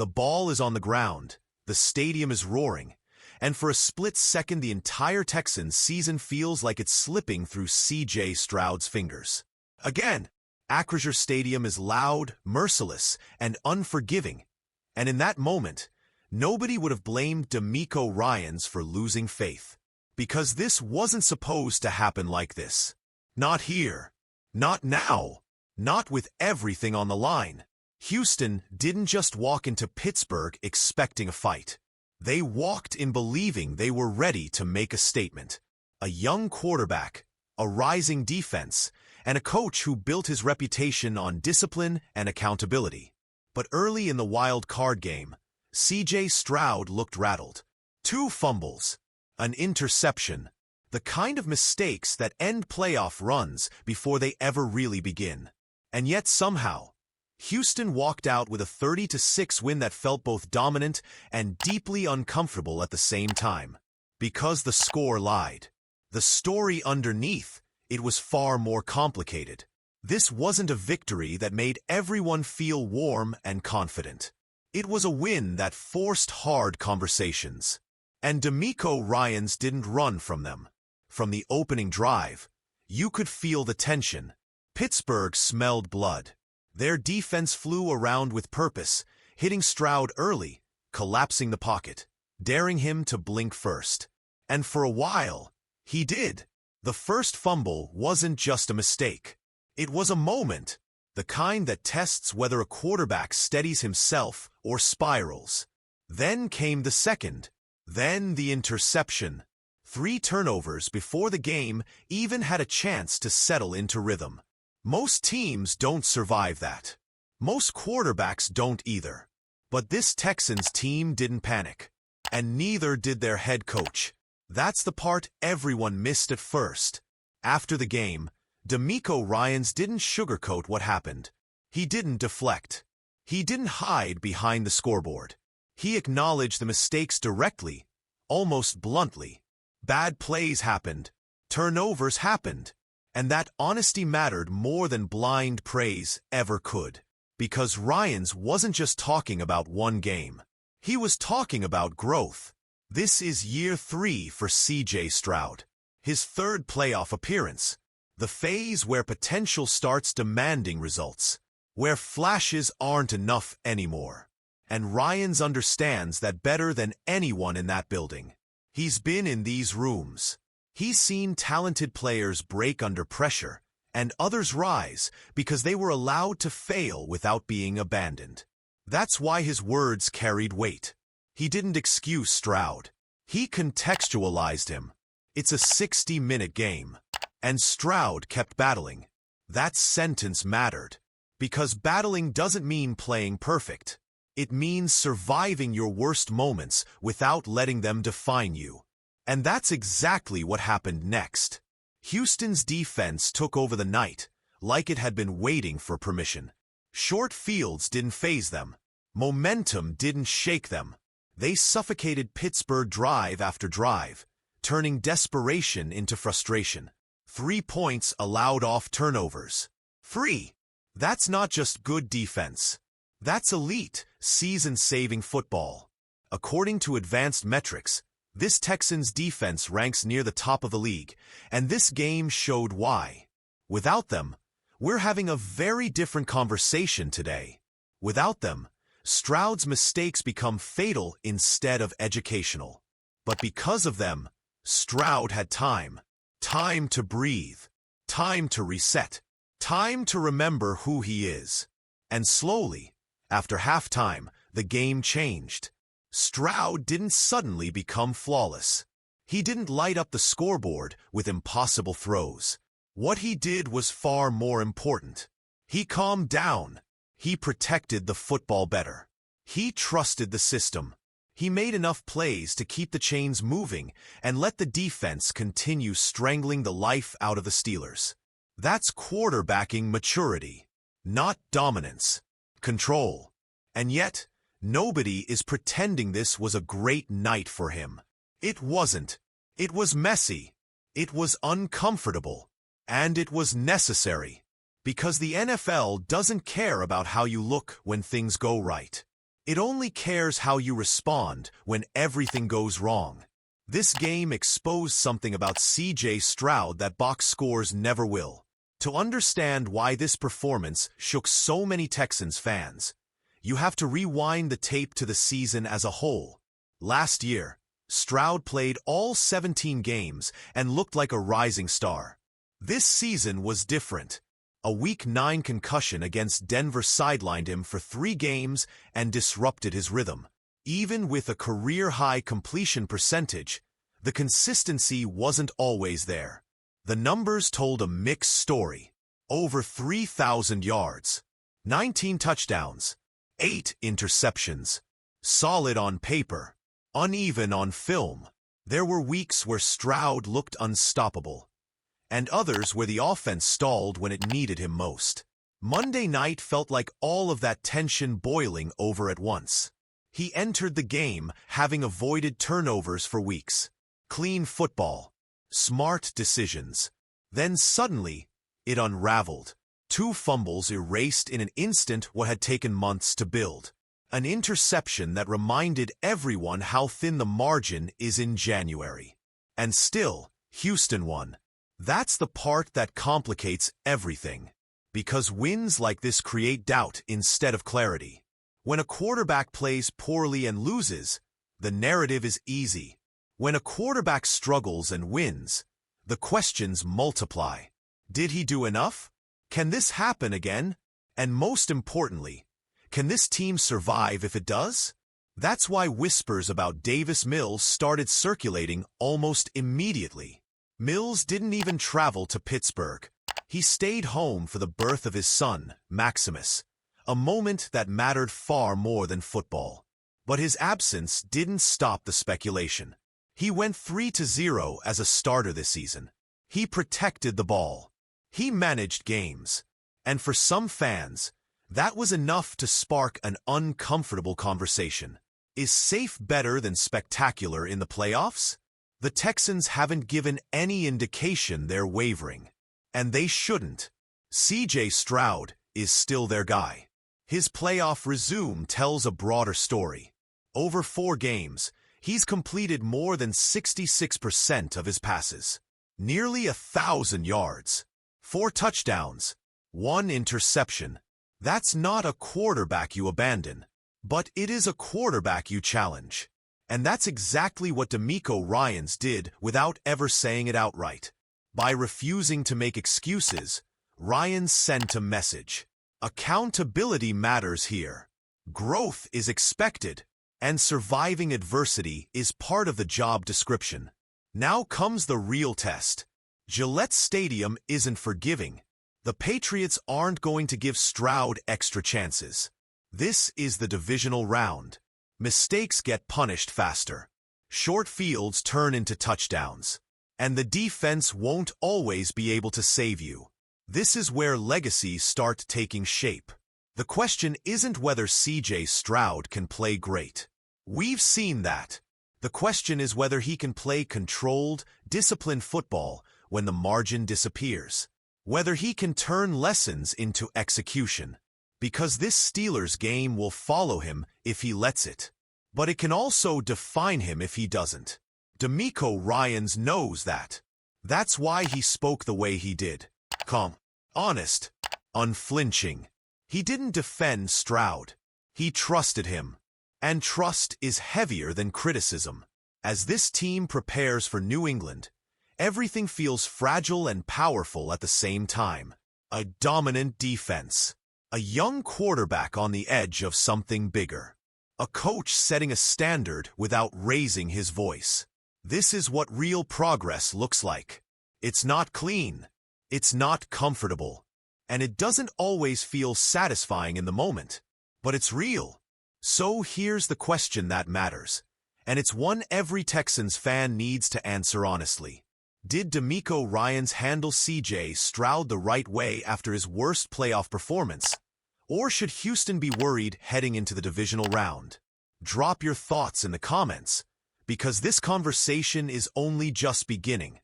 The ball is on the ground, the stadium is roaring, and for a split second the entire Texans season feels like it's slipping through C.J. Stroud's fingers. Again, Acrisure Stadium is loud, merciless, and unforgiving, and in that moment, nobody would have blamed DeMeco Ryans for losing faith. Because this wasn't supposed to happen like this. Not here. Not now. Not with everything on the line. Houston didn't just walk into Pittsburgh expecting a fight. They walked in believing they were ready to make a statement. A young quarterback, a rising defense, and a coach who built his reputation on discipline and accountability. But early in the wild card game, C.J. Stroud looked rattled. 2 fumbles. An interception. The kind of mistakes that end playoff runs before they ever really begin. And yet somehow, Houston walked out with a 30-6 win that felt both dominant and deeply uncomfortable at the same time. Because the score lied. The story underneath, it was far more complicated. This wasn't a victory that made everyone feel warm and confident. It was a win that forced hard conversations. And DeMeco Ryans didn't run from them. From the opening drive, you could feel the tension. Pittsburgh smelled blood. Their defense flew around with purpose, hitting Stroud early, collapsing the pocket, daring him to blink first. And for a while, he did. The first fumble wasn't just a mistake. It was a moment, the kind that tests whether a quarterback steadies himself or spirals. Then came the second. Then the interception. 3 turnovers before the game even had a chance to settle into rhythm. Most teams don't survive that. Most quarterbacks don't either. But this Texans team didn't panic. And neither did their head coach. That's the part everyone missed at first. After the game, DeMeco Ryans didn't sugarcoat what happened. He didn't deflect. He didn't hide behind the scoreboard. He acknowledged the mistakes directly, almost bluntly. Bad plays happened. Turnovers happened. And that honesty mattered more than blind praise ever could. Because Ryans wasn't just talking about one game. He was talking about growth. This is year 3 for C.J. Stroud. His 3rd playoff appearance. The phase where potential starts demanding results. Where flashes aren't enough anymore. And Ryans understands that better than anyone in that building. He's been in these rooms. He's seen talented players break under pressure, and others rise because they were allowed to fail without being abandoned. That's why his words carried weight. He didn't excuse Stroud. He contextualized him. It's a 60-minute game. And Stroud kept battling. That sentence mattered. Because battling doesn't mean playing perfect. It means surviving your worst moments without letting them define you. And that's exactly what happened next. Houston's defense took over the night, like it had been waiting for permission. Short fields didn't faze them. Momentum didn't shake them. They suffocated Pittsburgh drive after drive, turning desperation into frustration. 3 points allowed off turnovers. 3. That's not just good defense. That's elite, season-saving football. According to advanced metrics, this Texans defense ranks near the top of the league, and this game showed why. Without them, we're having a very different conversation today. Without them, Stroud's mistakes become fatal instead of educational. But because of them, Stroud had time. Time to breathe. Time to reset. Time to remember who he is. And slowly, after halftime, the game changed. Stroud didn't suddenly become flawless. He didn't light up the scoreboard with impossible throws. What he did was far more important. He calmed down. He protected the football better. He trusted the system. He made enough plays to keep the chains moving and let the defense continue strangling the life out of the Steelers. That's quarterbacking maturity, not dominance. Control. And yet, nobody is pretending this was a great night for him. It wasn't. It was messy. It was uncomfortable. And it was necessary. Because the NFL doesn't care about how you look when things go right. It only cares how you respond when everything goes wrong. This game exposed something about C.J. Stroud that box scores never will. To understand why this performance shook so many Texans fans, you have to rewind the tape to the season as a whole. Last year, Stroud played all 17 games and looked like a rising star. This season was different. A Week 9 concussion against Denver sidelined him for 3 games and disrupted his rhythm. Even with a career-high completion percentage, the consistency wasn't always there. The numbers told a mixed story. Over 3,000 yards, 19 touchdowns, 8 interceptions. Solid on paper, uneven on film. There were weeks where Stroud looked unstoppable, and others where the offense stalled when it needed him most. Monday night felt like all of that tension boiling over at once. He entered the game having avoided turnovers for weeks. Clean football, smart decisions. Then suddenly, it unraveled. 2 fumbles erased in an instant what had taken months to build. An interception that reminded everyone how thin the margin is in January. And still, Houston won. That's the part that complicates everything. Because wins like this create doubt instead of clarity. When a quarterback plays poorly and loses, the narrative is easy. When a quarterback struggles and wins, the questions multiply. Did he do enough? Can this happen again? And most importantly, can this team survive if it does? That's why whispers about Davis Mills started circulating almost immediately. Mills didn't even travel to Pittsburgh. He stayed home for the birth of his son, Maximus, a moment that mattered far more than football. But his absence didn't stop the speculation. He went 3-0 as a starter this season. He protected the ball. He managed games. And for some fans, that was enough to spark an uncomfortable conversation. Is safe better than spectacular in the playoffs? The Texans haven't given any indication they're wavering. And they shouldn't. C.J. Stroud is still their guy. His playoff resume tells a broader story. Over 4 games, he's completed more than 66% of his passes. Nearly 1,000 yards. 4 touchdowns. 1 interception. That's not a quarterback you abandon. But it is a quarterback you challenge. And that's exactly what DeMeco Ryans did without ever saying it outright. By refusing to make excuses, Ryans sent a message. Accountability matters here. Growth is expected, and surviving adversity is part of the job description. Now comes the real test. Gillette Stadium isn't forgiving. The Patriots aren't going to give Stroud extra chances. This is the divisional round. Mistakes get punished faster. Short fields turn into touchdowns. And the defense won't always be able to save you. This is where legacies start taking shape. The question isn't whether C.J. Stroud can play great. We've seen that. The question is whether he can play controlled, disciplined football when the margin disappears. Whether he can turn lessons into execution. Because this Steelers game will follow him if he lets it. But it can also define him if he doesn't. DeMeco Ryans knows that. That's why he spoke the way he did. Calm, honest, unflinching. He didn't defend Stroud. He trusted him. And trust is heavier than criticism. As this team prepares for New England, everything feels fragile and powerful at the same time. A dominant defense. A young quarterback on the edge of something bigger. A coach setting a standard without raising his voice. This is what real progress looks like. It's not clean. It's not comfortable. And it doesn't always feel satisfying in the moment. But it's real. So here's the question that matters. And it's one every Texans fan needs to answer honestly. Did DeMeco Ryans handle C.J. Stroud the right way after his worst playoff performance? Or should Houston be worried heading into the divisional round? Drop your thoughts in the comments, because this conversation is only just beginning.